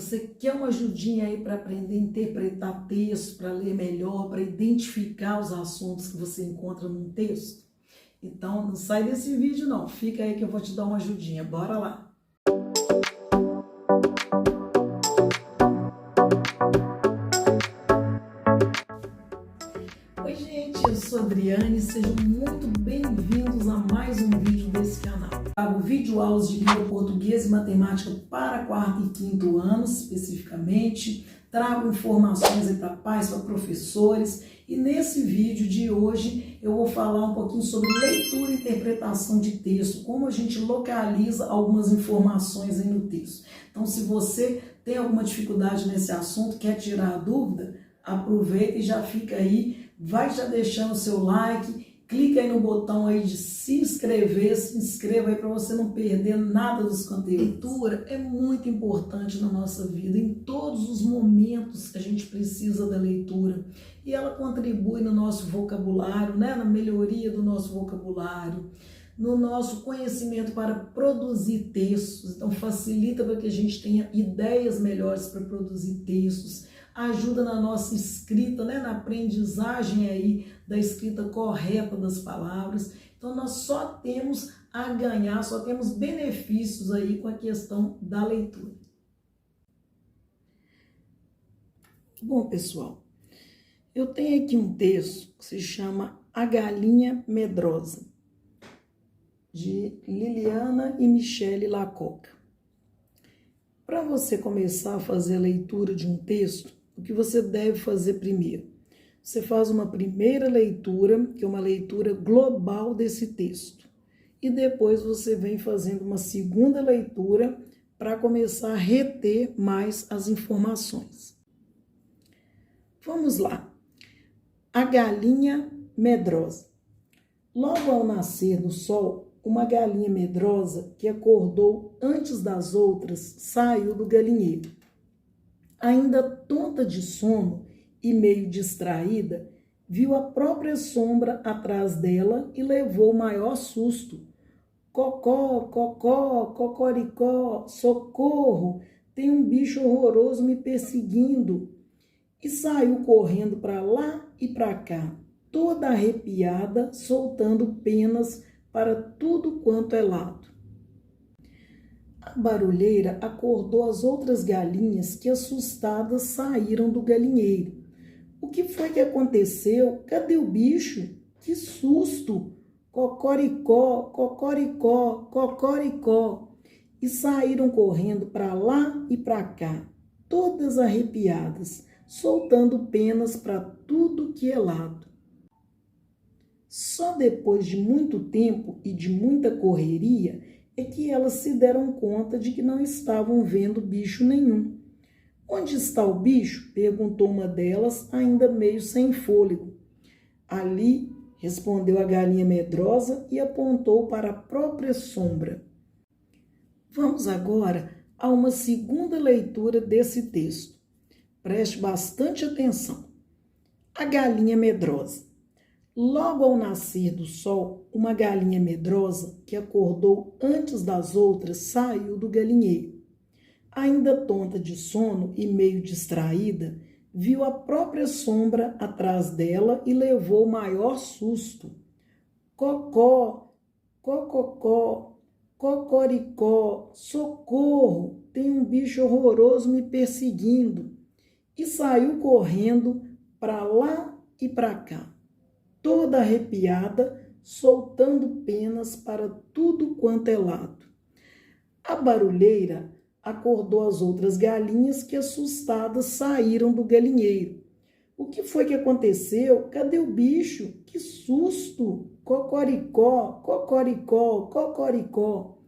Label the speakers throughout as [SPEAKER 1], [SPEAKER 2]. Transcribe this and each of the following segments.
[SPEAKER 1] Você quer uma ajudinha aí para aprender a interpretar texto, para ler melhor, para identificar os assuntos que você encontra num texto? Então, não sai desse vídeo não, fica aí que eu vou te dar uma ajudinha, bora lá! Oi gente, eu sou a Adriane, sejam muito bem-vindos a mais um vídeo desse canal. Trago vídeo aulas de língua portuguesa e matemática para quarto e quinto anos, especificamente. Trago informações aí para pais, para professores. E nesse vídeo de hoje eu vou falar um pouquinho sobre leitura e interpretação de texto, como a gente localiza algumas informações aí no texto. Então, se você tem alguma dificuldade nesse assunto, quer tirar a dúvida, aproveita e já fica aí, vai já deixando o seu like, clica aí no botão aí de se inscrever, se inscreva aí para você não perder nada dos conteúdos. Leitura é muito importante na nossa vida, em todos os momentos a gente precisa da leitura e ela contribui no nosso vocabulário, né? Na melhoria do nosso vocabulário, no nosso conhecimento para produzir textos, então facilita para que a gente tenha ideias melhores para produzir textos, ajuda na nossa escrita, né, na aprendizagem aí da escrita correta das palavras. Então nós só temos a ganhar, só temos benefícios aí com a questão da leitura. Bom, pessoal, eu tenho aqui um texto que se chama A Galinha Medrosa, de Liliana e Michele Lacoca. Para você começar a fazer a leitura de um texto, o que você deve fazer primeiro? Você faz uma primeira leitura, que é uma leitura global desse texto. E depois você vem fazendo uma segunda leitura para começar a reter mais as informações. Vamos lá. A galinha medrosa. Logo ao nascer do sol, uma galinha medrosa que acordou antes das outras saiu do galinheiro. Ainda tonta de sono e meio distraída, viu a própria sombra atrás dela e levou o maior susto. Cocó, cocó, cocoricó, socorro, tem um bicho horroroso me perseguindo. E saiu correndo para lá e para cá, toda arrepiada, soltando penas para tudo quanto é lado. A barulheira acordou as outras galinhas que, assustadas, saíram do galinheiro. O que foi que aconteceu? Cadê o bicho? Que susto! Cocoricó, cocoricó, cocoricó. E saíram correndo para lá e para cá, todas arrepiadas, soltando penas para tudo que é lado. Só depois de muito tempo e de muita correria é que elas se deram conta de que não estavam vendo bicho nenhum. Onde está o bicho? Perguntou uma delas, ainda meio sem fôlego. Ali, respondeu a galinha medrosa e apontou para a própria sombra. Vamos agora a uma segunda leitura desse texto. Preste bastante atenção. A galinha medrosa. Logo ao nascer do sol, uma galinha medrosa que acordou antes das outras saiu do galinheiro. Ainda tonta de sono e meio distraída, viu a própria sombra atrás dela e levou o maior susto. Cocó, cococó, cocoricó, socorro, tem um bicho horroroso me perseguindo. E saiu correndo para lá e para cá, toda arrepiada, soltando penas para tudo quanto é lado. A barulheira acordou as outras galinhas que, assustadas, saíram do galinheiro. O que foi que aconteceu? Cadê o bicho? Que susto! Cocoricó, cocoricó, cocoricó.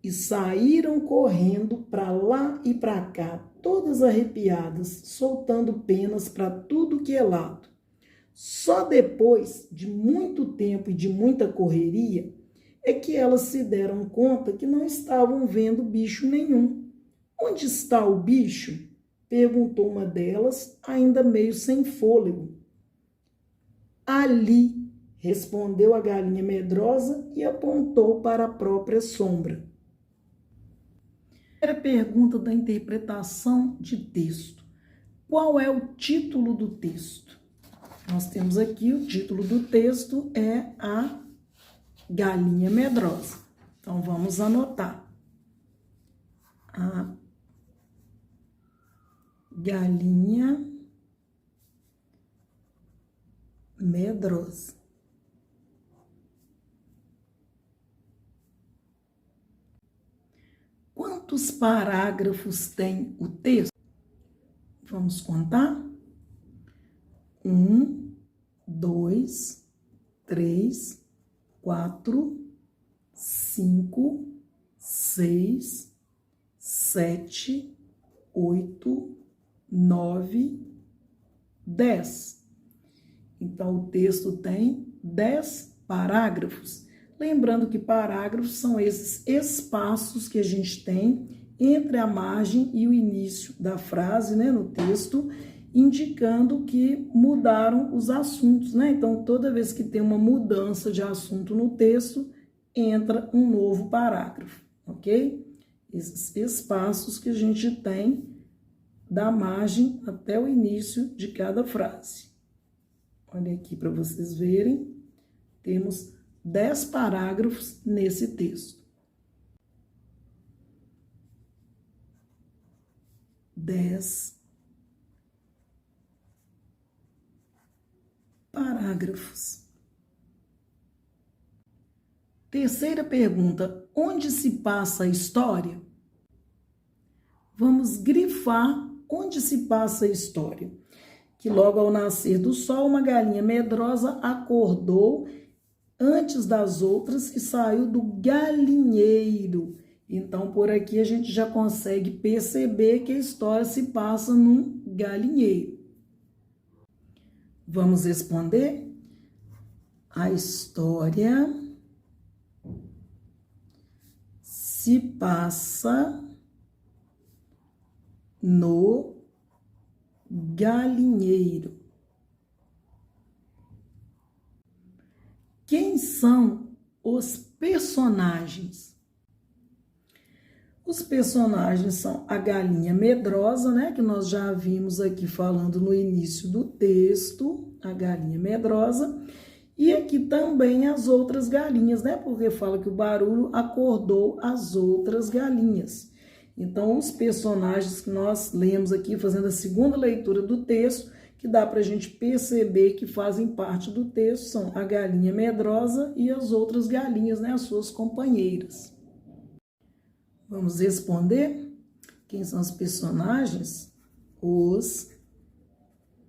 [SPEAKER 1] E saíram correndo para lá e para cá, todas arrepiadas, soltando penas para tudo que é lado. Só depois de muito tempo e de muita correria é que elas se deram conta que não estavam vendo bicho nenhum. Onde está o bicho? Perguntou uma delas, ainda meio sem fôlego. Ali, respondeu a galinha medrosa e apontou para a própria sombra. Primeira pergunta da interpretação de texto. Qual é o título do texto? Nós temos aqui o título do texto é A Galinha Medrosa. Então, vamos anotar. A galinha medrosa. Quantos parágrafos tem o texto? Vamos contar? 1, 2, 3, 4, 5, 6, 7, 8, 9, 10. Então, o texto tem 10 parágrafos. Lembrando que parágrafos são esses espaços que a gente tem entre a margem e o início da frase, né, no texto, indicando que mudaram os assuntos, né? Então, toda vez que tem uma mudança de assunto no texto, entra um novo parágrafo, ok? Esses espaços que a gente tem da margem até o início de cada frase. Olha aqui para vocês verem, temos 10 parágrafos nesse texto. 10 parágrafos. Terceira pergunta, onde se passa a história? Vamos grifar onde se passa a história. Que logo ao nascer do sol, uma galinha medrosa acordou antes das outras e saiu do galinheiro. Então, por aqui a gente já consegue perceber que a história se passa num galinheiro. Vamos responder? A história se passa no galinheiro. Quem são os personagens? Os personagens são a galinha medrosa, né, que nós já vimos aqui falando no início do texto, a galinha medrosa, e aqui também as outras galinhas, né, porque fala que o barulho acordou as outras galinhas. Então, os personagens que nós lemos aqui, fazendo a segunda leitura do texto, que dá para a gente perceber que fazem parte do texto, são a galinha medrosa e as outras galinhas, né, as suas companheiras. Vamos responder? Quem são os personagens? Os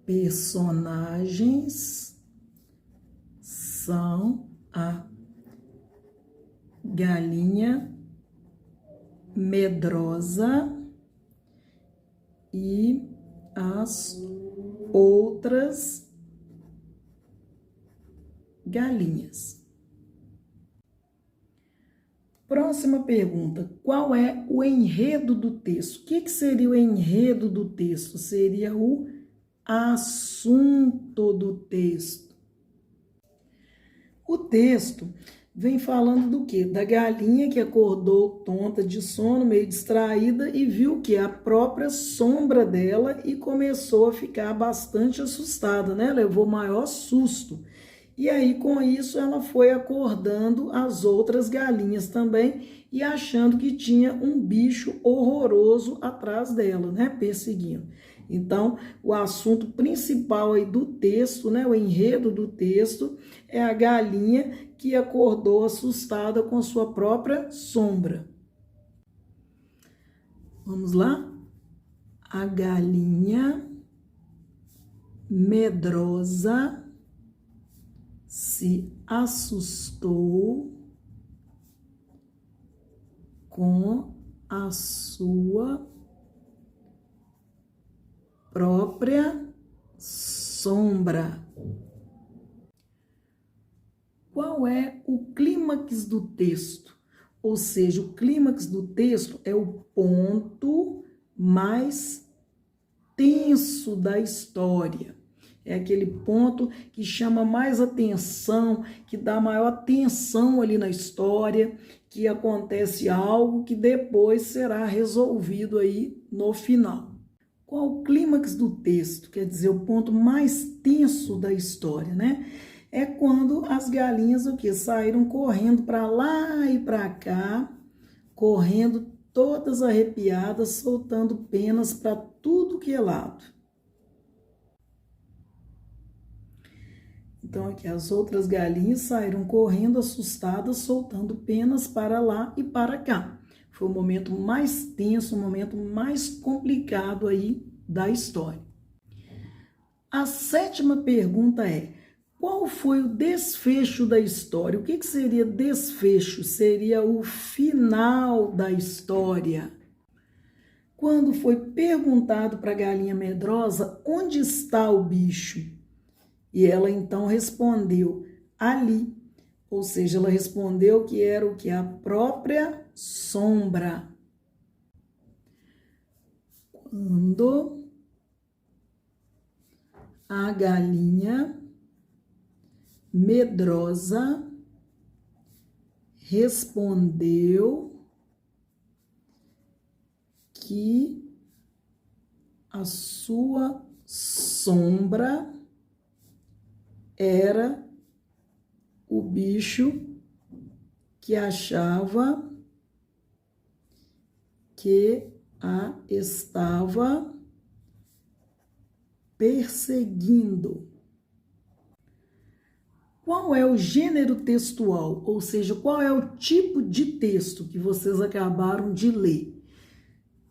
[SPEAKER 1] personagens são a galinha medrosa e as outras galinhas. Próxima pergunta, qual é o enredo do texto? O que seria o enredo do texto? Seria o assunto do texto. O texto vem falando do quê? Da galinha que acordou tonta de sono, meio distraída, e viu que a própria sombra dela e começou a ficar bastante assustada, né? Levou maior susto. E aí, com isso, ela foi acordando as outras galinhas também e achando que tinha um bicho horroroso atrás dela, né? Perseguindo. Então, o assunto principal aí do texto, né? O enredo do texto é a galinha que acordou assustada com a sua própria sombra. Vamos lá? A galinha medrosa se assustou com a sua própria sombra. Qual é o clímax do texto? Ou seja, o clímax do texto é o ponto mais tenso da história. É aquele ponto que chama mais atenção, que dá maior atenção ali na história, que acontece algo que depois será resolvido aí no final. Qual o clímax do texto? Quer dizer, o ponto mais tenso da história, né? É quando as galinhas o quê? Saíram correndo para lá e para cá, correndo todas arrepiadas, soltando penas para tudo que é lado. Então, aqui as outras galinhas saíram correndo, assustadas, soltando penas para lá e para cá. Foi o momento mais tenso, o momento mais complicado aí da história. A 7ª pergunta é: qual foi o desfecho da história? O que seria desfecho? Seria o final da história. Quando foi perguntado para a galinha medrosa onde está o bicho, e ela então respondeu ali, ou seja, ela respondeu que era o que? A própria sombra. Quando a galinha medrosa respondeu que a sua sombra era o bicho que achava que a estava perseguindo. Qual é o gênero textual? Ou seja, qual é o tipo de texto que vocês acabaram de ler?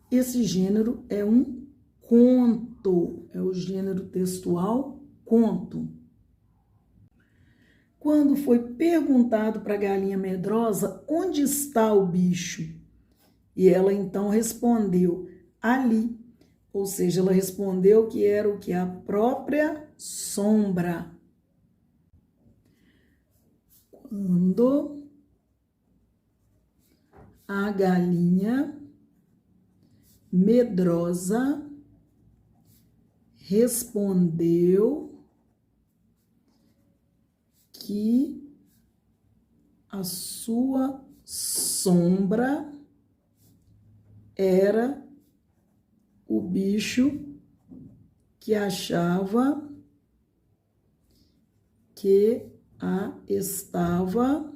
[SPEAKER 1] Esse gênero é um conto, é o gênero textual conto. Quando foi perguntado para a galinha medrosa onde está o bicho, e ela então respondeu ali, ou seja, ela respondeu que era o que? A própria sombra. Quando a galinha medrosa respondeu que a sua sombra era o bicho que achava que a estava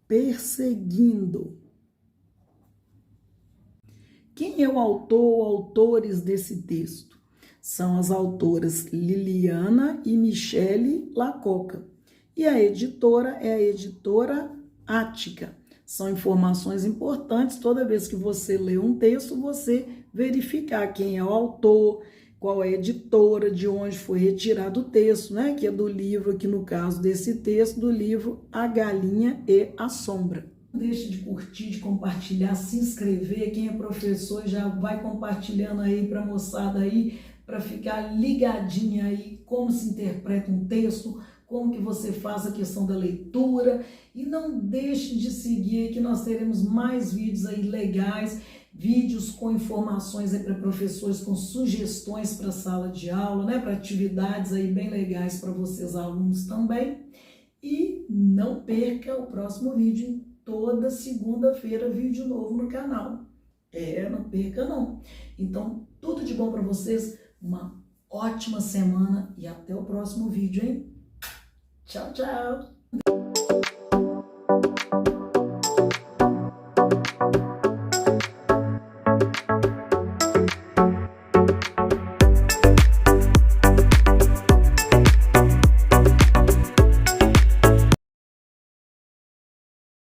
[SPEAKER 1] perseguindo. Quem é o autor ou autores desse texto? São as autoras Liliana e Michele Lacoca. E a editora é a editora Ática. São informações importantes, toda vez que você lê um texto, você verificar quem é o autor, qual é a editora, de onde foi retirado o texto, né? Que é do livro, aqui no caso desse texto, do livro A Galinha e a Sombra. Não deixe de curtir, de compartilhar, se inscrever. Quem é professor já vai compartilhando aí para a moçada aí, para ficar ligadinha aí como se interpreta um texto, como que você faz a questão da leitura. E não deixe de seguir que nós teremos mais vídeos aí legais, vídeos com informações aí para professores, com sugestões para sala de aula, né, para atividades aí bem legais para vocês alunos também. E não perca o próximo vídeo, toda segunda-feira, vídeo novo no canal. Não perca não. Então, tudo de bom para vocês, uma ótima semana e até o próximo vídeo, hein? Tchau, tchau!